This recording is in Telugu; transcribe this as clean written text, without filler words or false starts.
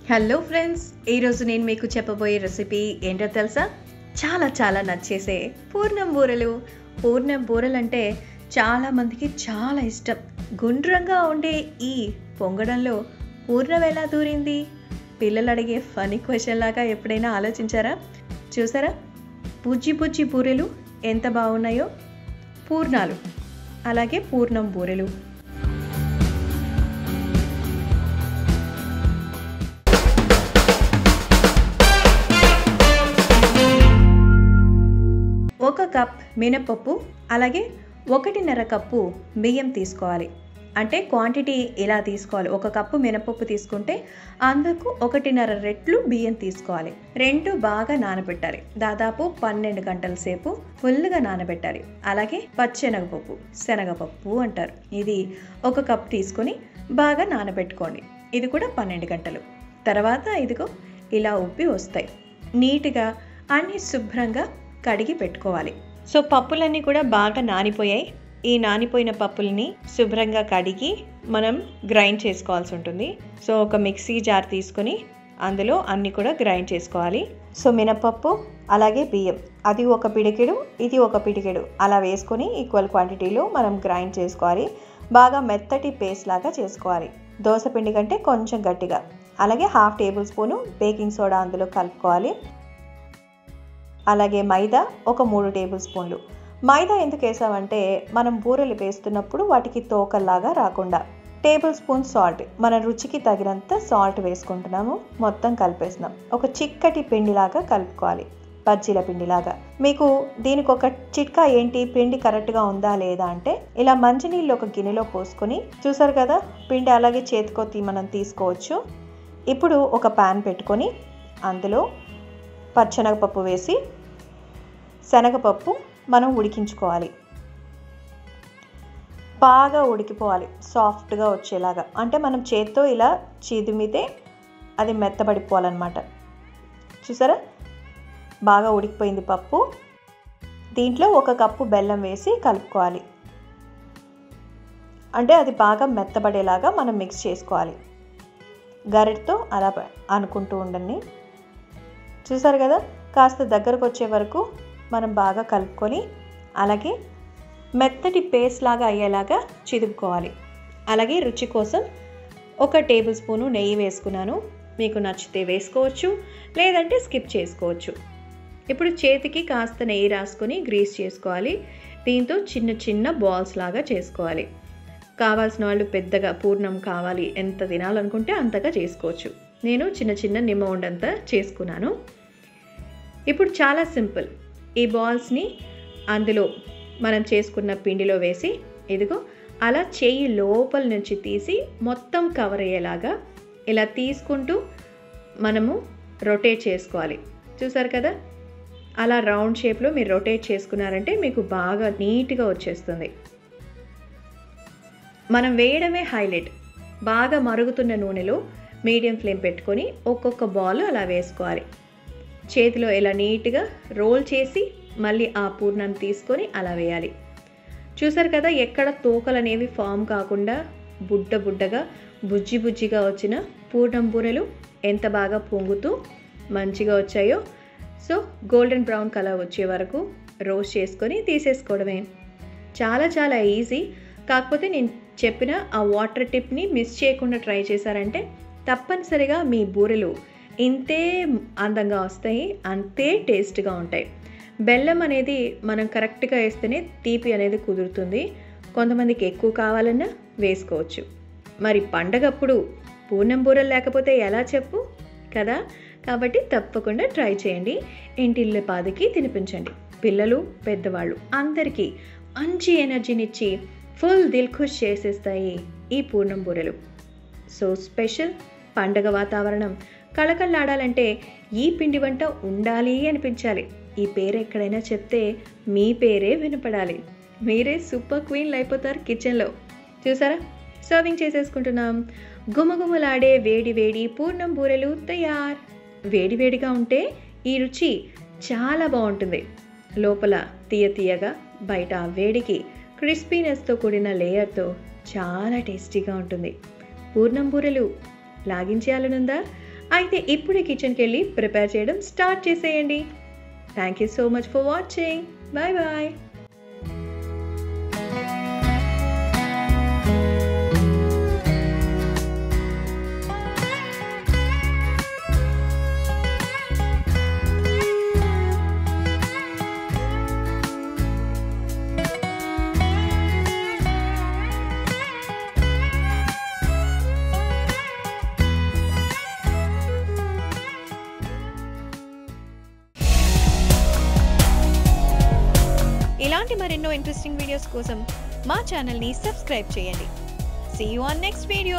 హలో ఫ్రెండ్స్, ఈరోజు నేను మీకు చెప్పబోయే రెసిపీ ఏంటో తెలుసా? చాలా చాలా నచ్చేసే పూర్ణం బూరెలు. పూర్ణం బూరెలు అంటే చాలామందికి చాలా ఇష్టం. గుండ్రంగా ఉండే ఈ పొంగడంలో పూర్ణం ఎలా దూరింది? పిల్లలు అడిగే ఫనీ క్వశ్చన్ లాగా ఎప్పుడైనా ఆలోచించారా? చూసారా, బుజ్జి బుజ్జి బూరెలు ఎంత బాగున్నాయో. పూర్ణాలు, అలాగే పూర్ణం బూరెలు. ఒక కప్ మినపప్పు, అలాగే 1.5 కప్పు బియ్యం తీసుకోవాలి. అంటే క్వాంటిటీ ఇలా తీసుకోవాలి. 1 కప్పు మినపప్పు తీసుకుంటే అందుకు 1.5 రెట్లు బియ్యం తీసుకోవాలి. 2 బాగా నానబెట్టాలి. దాదాపు 12 గంటల సేపు ఫుల్గా నానబెట్టాలి. అలాగే పచ్చెనగపప్పు, శనగపప్పు అంటారు, ఇది 1 కప్ తీసుకొని బాగా నానబెట్టుకోండి. ఇది కూడా 12 గంటలు. తర్వాత ఇదిగో ఇలా ఉబ్బి వస్తాయి. నీట్గా అన్ని శుభ్రంగా కడిగి పెట్టుకోవాలి. సో పప్పులన్నీ కూడా బాగా నానిపోయాయి. ఈ నానిపోయిన పప్పుల్ని శుభ్రంగా కడిగి మనం గ్రైండ్ చేసుకోవాల్సి ఉంటుంది. సో ఒక మిక్సీ జార్ తీసుకొని అందులో అన్ని కూడా గ్రైండ్ చేసుకోవాలి. సో మినపప్పు అలాగే బియ్యం, అది 1 పిడికెడు, ఇది 1 పిడికెడు అలా వేసుకొని ఈక్వల్ క్వాంటిటీలో మనం గ్రైండ్ చేసుకోవాలి. బాగా మెత్తటి పేస్ట్ లాగా చేసుకోవాలి. దోశ పిండి కంటే కొంచెం గట్టిగా. అలాగే 1/2 టేబుల్ స్పూను బేకింగ్ సోడా అందులో కలుపుకోవాలి. అలాగే మైదా ఒక 3 టేబుల్ స్పూన్లు. మైదా ఎందుకు వేసామంటే మనం బూరెలు వేస్తున్నప్పుడు వాటికి తోకల్లాగా రాకుండా. టేబుల్ స్పూన్ సాల్ట్, మన రుచికి తగినంత సాల్ట్ వేసుకుంటున్నాము. మొత్తం కలిపేస్తున్నాం. ఒక చిక్కటి పిండిలాగా కలుపుకోవాలి, బజ్జీల పిండిలాగా. మీకు దీనికి ఒక చిట్కా ఏంటి, పిండి కరెక్ట్గా ఉందా లేదా అంటే, ఇలా మంచినీళ్ళు ఒక గిన్నెలో పోసుకొని, చూసారు కదా పిండి అలాగే చేతితో మనం తీసుకోవచ్చు. ఇప్పుడు ఒక ప్యాన్ పెట్టుకొని అందులో పచ్చెనగపప్పు వేసి శనగపప్పు మనం ఉడికించుకోవాలి. బాగా ఉడికిపోవాలి, సాఫ్ట్గా వచ్చేలాగా. అంటే మనం చేత్తో ఇలా చిదిమితే అది మెత్తబడిపోవాలన్నమాట. చూసారా, బాగా ఉడికిపోయింది పప్పు. దీంట్లో 1 కప్పు బెల్లం వేసి కలుపుకోవాలి. అంటే అది బాగా మెత్తబడేలాగా మనం మిక్స్ చేసుకోవాలి. గరిటతో అలా అనుకుంటూ ఉండండి. చూసారు కదా, కాస్త దగ్గరకు వచ్చే వరకు మనం బాగా కలుపుకొని, అలాగే మెత్తటి పేస్ట్ లాగా అయ్యేలాగా చిదుపుకోవాలి. అలాగే రుచి కోసం 1 టేబుల్ స్పూను నెయ్యి వేసుకున్నాను. మీకు నచ్చితే వేసుకోవచ్చు, లేదంటే స్కిప్ చేసుకోవచ్చు. ఇప్పుడు చేతికి కాస్త నెయ్యి రాసుకొని గ్రీస్ చేసుకోవాలి. దీంతో చిన్న చిన్న బాల్స్ లాగా చేసుకోవాలి. కావాల్సిన వాళ్ళు పెద్దగా పూర్ణం కావాలి, ఎంత తినాలనుకుంటే అంతగా చేసుకోవచ్చు. నేను చిన్న చిన్న నిమ్మ ఉండంతా చేసుకున్నాను. ఇప్పుడు చాలా సింపుల్. ఈ బాల్స్ని అందులో మనం చేసుకున్న పిండిలో వేసి, ఇదిగో అలా చెయ్యి లోపల నుంచి తీసి మొత్తం కవర్ అయ్యేలాగా ఇలా తీసుకుంటూ మనము రొటేట్ చేసుకోవాలి. చూసారు కదా, అలా రౌండ్ షేప్లో మీరు రొటేట్ చేసుకున్నారంటే మీకు బాగా నీట్గా వచ్చేస్తుంది. మనం వేయడమే హైలైట్. బాగా మరుగుతున్న నూనెలో మీడియం ఫ్లేమ్ పెట్టుకొని ఒక్కొక్క బాల్ అలా వేసుకోవాలి. చేతిలో ఇలా నీట్గా రోల్ చేసి మళ్ళీ ఆ పూర్ణాన్ని తీసుకొని అలా వేయాలి. చూసారు కదా, ఎక్కడ తోకలు అనేవి ఫామ్ కాకుండా బుడ్డ బుడ్డగా బుజ్జి బుజ్జిగా వచ్చిన పూర్ణం బూరెలు ఎంత బాగా పొంగుతూ మంచిగా వచ్చాయో. సో గోల్డెన్ బ్రౌన్ కలర్ వచ్చే వరకు రోస్ట్ చేసుకొని తీసేసుకోవడమే. చాలా చాలా ఈజీ. కాకపోతే నేను చెప్పిన ఆ వాటర్ టిప్ని మిస్ చేయకుండా ట్రై చేశారంటే తప్పనిసరిగా మీ బూరెలు ఇంతే అందంగా వస్తాయి, అంతే టేస్ట్గా ఉంటాయి. బెల్లం అనేది మనం కరెక్ట్గా వేస్తేనే తీపి అనేది కుదురుతుంది. కొంతమందికి ఎక్కువ కావాలన్నా వేసుకోవచ్చు. మరి పండగప్పుడు పూర్ణం బూరెలు లేకపోతే ఎలా చెప్పు కదా. కాబట్టి తప్పకుండా ట్రై చేయండి. ఇంటిల్లిపాదికి తినిపించండి. పిల్లలు పెద్దవాళ్ళు అందరికీ మంచి ఎనర్జీనిచ్చి ఫుల్ దిల్ ఖుష్ చేసేస్తాయి ఈ పూర్ణం బూరెలు. సో స్పెషల్ పండగ వాతావరణం కళకళలాడాలంటే ఈ పిండి వంట ఉండాలి అనిపించాలి. ఈ పేరు ఎక్కడైనా చెప్తే మీ పేరే వినపడాలి. మీరే సూపర్ క్వీన్లు అయిపోతారు కిచెన్లో. చూసారా, సర్వింగ్ చేసేసుకుంటున్నాం. గుమగుమలాడే వేడి వేడి పూర్ణం బూరెలు తయారు. వేడి వేడిగా ఉంటే ఈ రుచి చాలా బాగుంటుంది. లోపల తీయ తీయగా, బయట వేడికి క్రిస్పీనెస్తో కూడిన లేయర్తో చాలా టేస్టీగా ఉంటుంది. పూర్ణం బూరెలు లాగించేయాలనుందా? అయితే ఇప్పుడే కిచెన్కి వెళ్ళి ప్రిపేర్ చేయడం స్టార్ట్ చేసేయండి. Thank you so much for watching. Bye bye. ఇలాంటి మరెన్నో ఇంట్రెస్టింగ్ వీడియోస్ కోసం మా ఛానల్ని సబ్స్క్రైబ్ చేయండి. See you on next video.